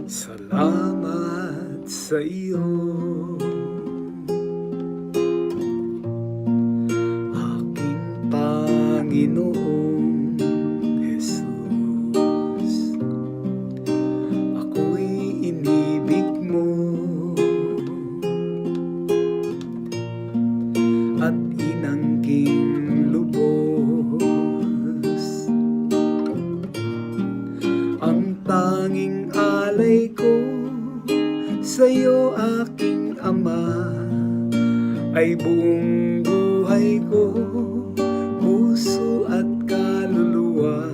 Salamat sa iyo, aking Panginoong Jesus. Ako'y inibig mo at inangging lubos. Ang tanging alay ko sa'yo, aking Ama, ay buong buhay ko, puso at kaluluwa.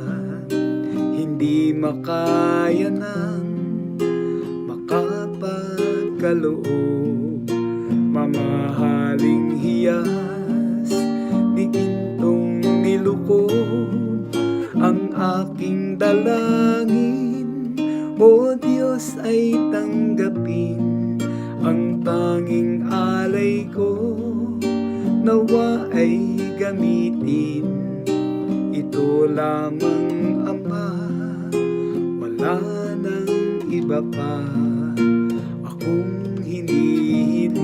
Hindi makaya ng makapagkaloob, mamahaling hiyas ni gintong nilukod. Ang aking dalangin, O Diyos, ay tanggapin. Ang tanging alay ko, nawa ay gamitin. Ito lamang, Ama, wala nang iba pa akong hinihiling.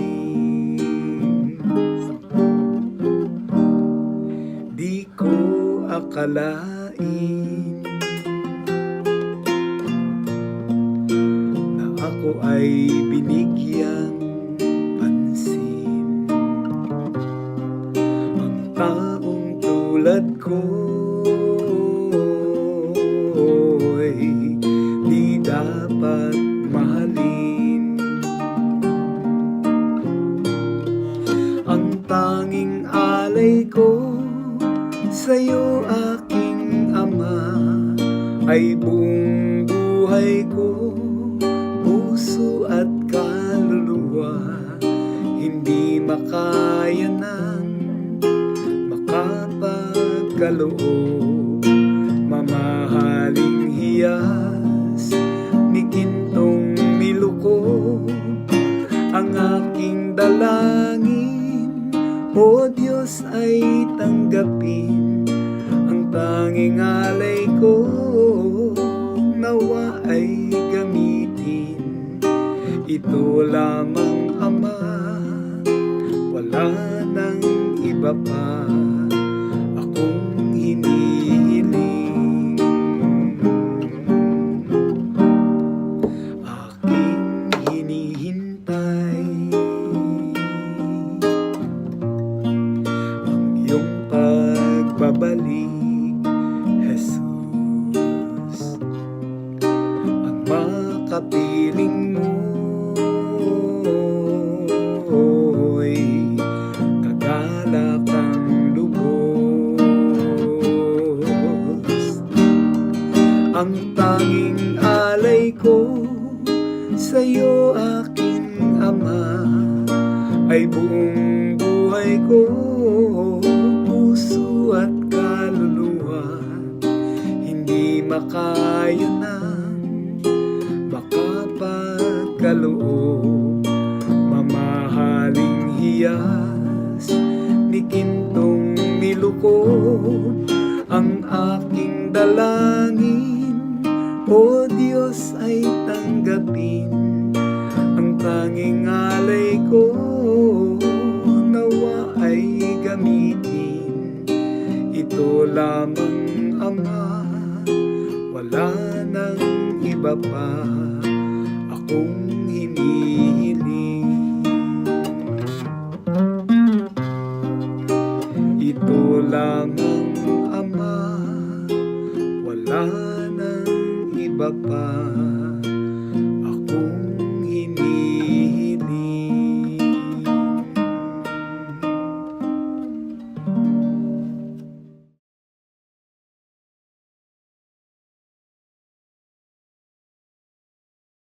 Di ko akalain na ako ay binigyang pansin. Ang taong tulad ko'y di dapat mahalin. Ang tanging alay ko sa'yo, aking Ama, ay buong buhay ko, puso at kaluluwa. Hindi makaya ng makapagkaloob, mamahaling hiyas ni gintong nilukod. Ang aking dalangin, O Diyos, ay tanggapin. Ang tanging alay ko, nawa ay gamitin. Ito lamang, Ama, wala nang iba pa akong hinihiling. Aking hinihintay ang iyong pagbabalik, Jesus. Ang makapiling mo'y kagalak ang lubos. Ang tanging alay ko sa'yo, aking Ama, ay buong buhay ko, puso at kaluluwa. Hindi makaya ng makapagkaloob, mamahaling hiyas ni gintong nilukod. Ang aking dalangin, O Diyos, ay tanggapin. Ang tanging alay ko, nawa ay gamitin. Ito lamang, Ama, wala nang iba pa akong hinihiling. Ito lamang, Ama, wala nang iba pa